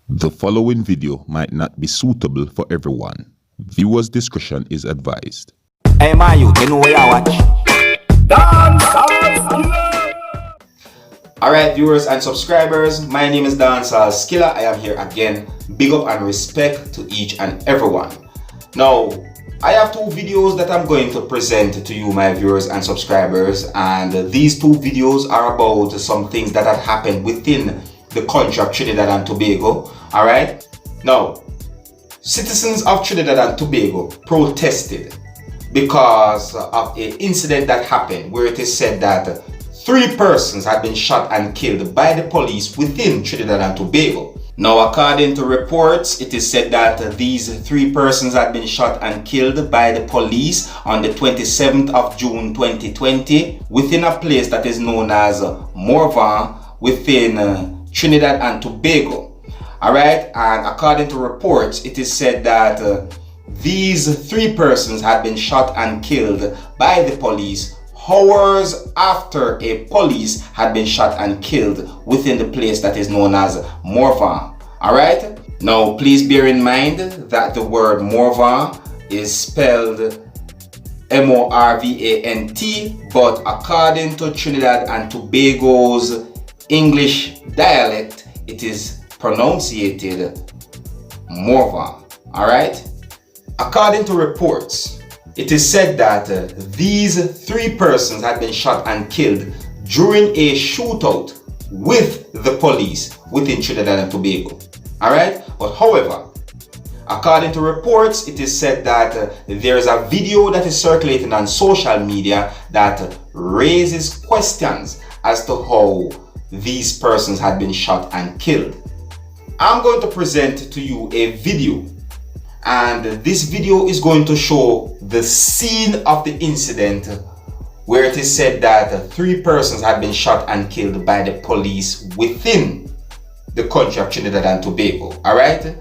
The following video might not be suitable for everyone. Viewers' discretion is advised. Hey, my youth, you know where I watch? Dancehall. Alright, viewers and subscribers, my name is Dancehall. I am here again. Big up and respect to each and everyone. Now, I have two videos that I'm going to present to you, my viewers and subscribers, and these two videos are about some things that have happened within the country of Trinidad and Tobago. Alright, now citizens of Trinidad and Tobago protested because of an incident that happened where it is said that 3 persons had been shot and killed by the police within Trinidad and Tobago. Now, according to reports, it is said that these 3 persons had been shot and killed by the police on the 27th of June 2020 within a place that is known as Morvan within Trinidad and Tobago. Alright, and according to reports, it is said that these 3 persons had been shot and killed by the police hours after a police had been shot and killed within the place that is known as Morvan. Alright, now please bear in mind that the word Morvan is spelled M-O-R-V-A-N-T, but according to Trinidad and Tobago's English dialect, it is pronunciated Morvan. Alright, according to reports, it is said that these 3 persons had been shot and killed during a shootout with the police within Trinidad and Tobago. Alright, but however, according to reports, it is said that there is a video that is circulating on social media that raises questions as to how these persons had been shot and killed. I'm going to present to you a video, and this video is going to show the scene of the incident where it is said that 3 persons had been shot and killed by the police within the country of Trinidad and Tobago. Alright,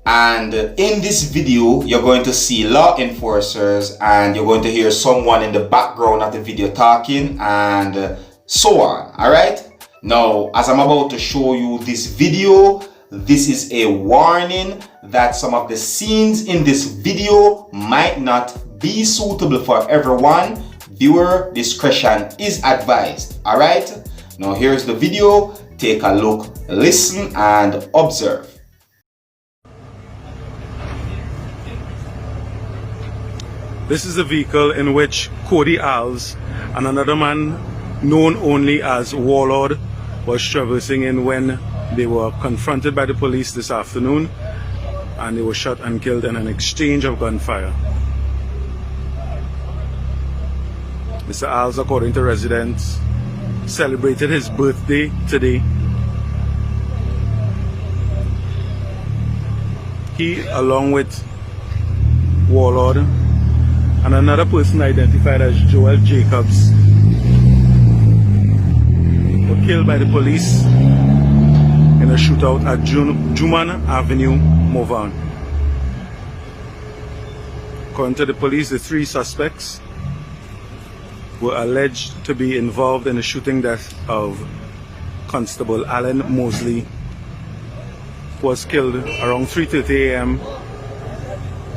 and in this video you're going to see law enforcers, and you're going to hear someone in the background of the video talking and so on. Alright, now as I'm about to show you this video, this is a warning that some of the scenes in this video might not be suitable for everyone. Viewer discretion is advised. Alright, now here's the video. Take a look, listen and observe. This is the vehicle in which Cody Alves and another man known only as Warlord was traversing in when they were confronted by the police this afternoon, and they were shot and killed in an exchange of gunfire. Mr. Alves, according to residents, celebrated his birthday today. He, along with Warlord and another person identified as Joel Jacobs, were killed by the police in a shootout at Juman Avenue, Morvan. According to the police, the 3 suspects were alleged to be involved in the shooting death of Constable Alan Mosley, who was killed around 3:30 a.m.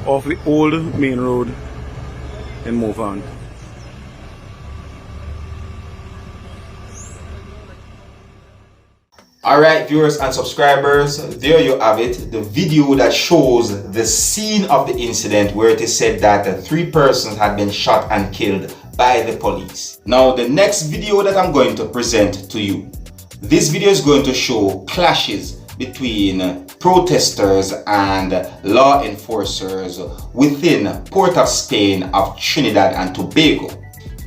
off the old main road in Morvan. Alright, viewers and subscribers, there you have it, the video that shows the scene of the incident where it is said that 3 persons had been shot and killed by the police. Now, the next video that I'm going to present to you, this video is going to show clashes between protesters and law enforcers within Port of Spain of Trinidad and Tobago.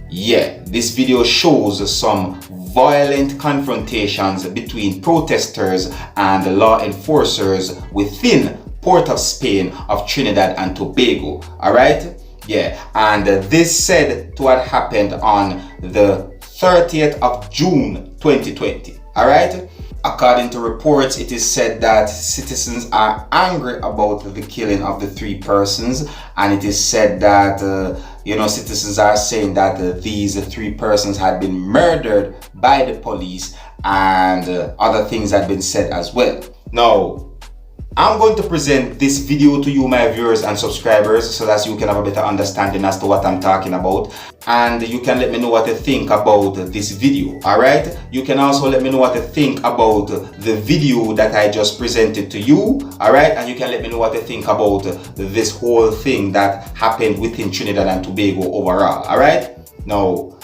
Yeah, this video shows some violent confrontations between protesters and law enforcers within Port of Spain of Trinidad and Tobago. Alright? Yeah, and this said to have happened on the 30th of June 2020. Alright? According to reports, it is said that citizens are angry about the killing of the 3 persons, and it is said that citizens are saying that these 3 persons had been murdered by the police, and other things had been said as well. Now, I'm going to present this video to you, my viewers and subscribers, so that you can have a better understanding as to what I'm talking about, and you can let me know what you think about this video. Alright, you can also let me know what you think about the video that I just presented to you. Alright, and you can let me know what you think about this whole thing that happened within Trinidad and Tobago overall. Alright, now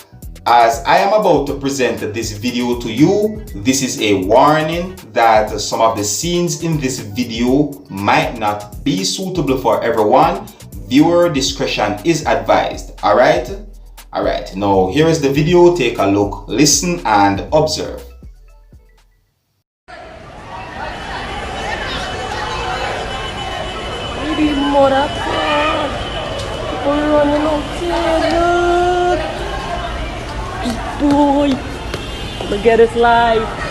as I am about to present this video to you, this is a warning that some of the scenes in this video might not be suitable for everyone. Viewer discretion is advised. Alright? Alright, now here is the video. Take a look, listen and observe. Boy, look at his life.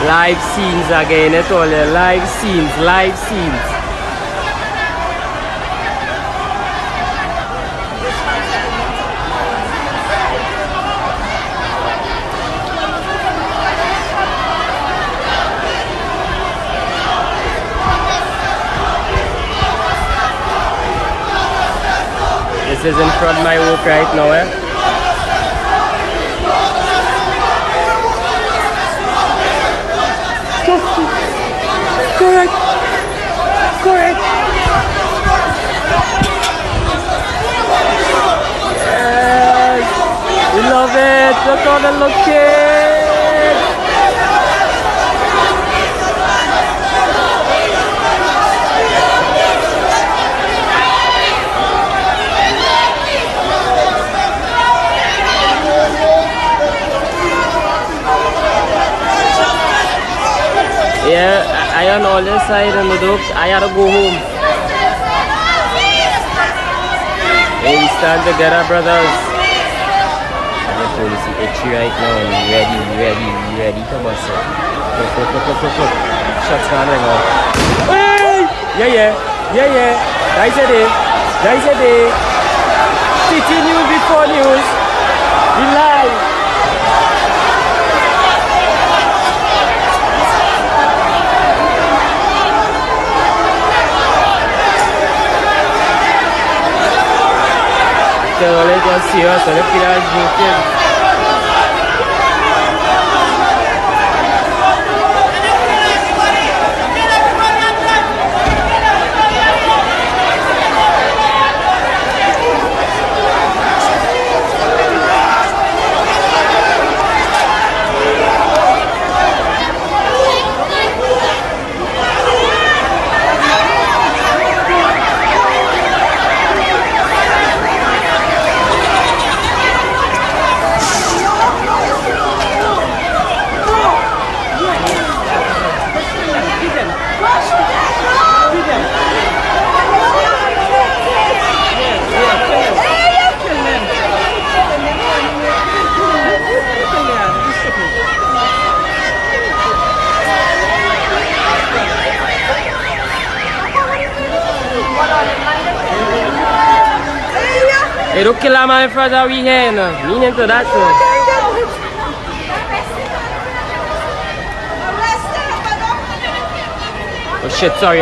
Live scenes again, that's all there. Live scenes, live scenes. This is in front of my work right now, eh? Correct. Correct. Yes. We love it. Look how they're looking. Yeah, I on all this side and the dogs, I had to go home. Hey, we stand together, brothers. I'm just going to see itchy right now and ready to bust it. Look. Shots gone right now. Hey! Yeah. Nice a day. City news before news. We live. Olha que ansioso, olha que viradinho. Hey, don't kill a man in front of we here, no. Meaning to that, so. Oh shit, sorry.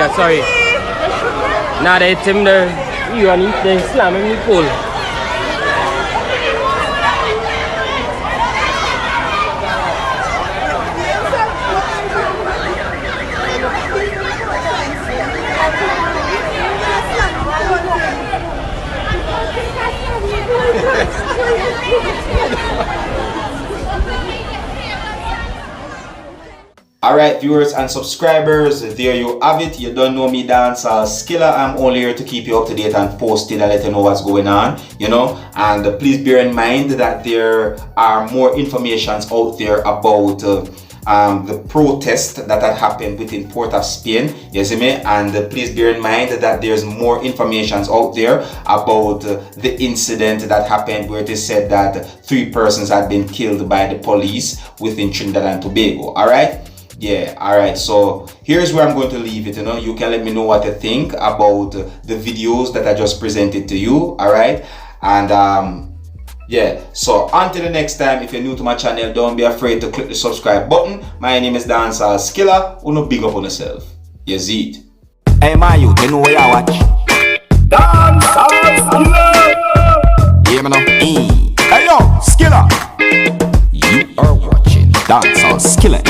Nah, they hit him there. You and they slam him in the pole. Alright, viewers and subscribers, there you have it. You don't know me, Dancehall Skilla. I'm only here to keep you up to date and posted and let you know what's going on, you know. And please bear in mind that there are more informations out there about the protest that had happened within Port of Spain, you see me, and please bear in mind that there's more information out there about the incident that happened where it is said that 3 persons had been killed by the police within Trinidad and Tobago. All right. Yeah, all right, so here's where I'm going to leave it. You can let me know what you think about the videos that I just presented to you. All right, and yeah, so until the next time, if you're new to my channel, don't be afraid to click the subscribe button. My name is Dancehall Skilla. Uno big up on yourself. You see it. Hey my youth, you know where I watch? Dancehall Skilla. Yeah, man. Hey yo, Skilla. You are watching Dancehall Skilla.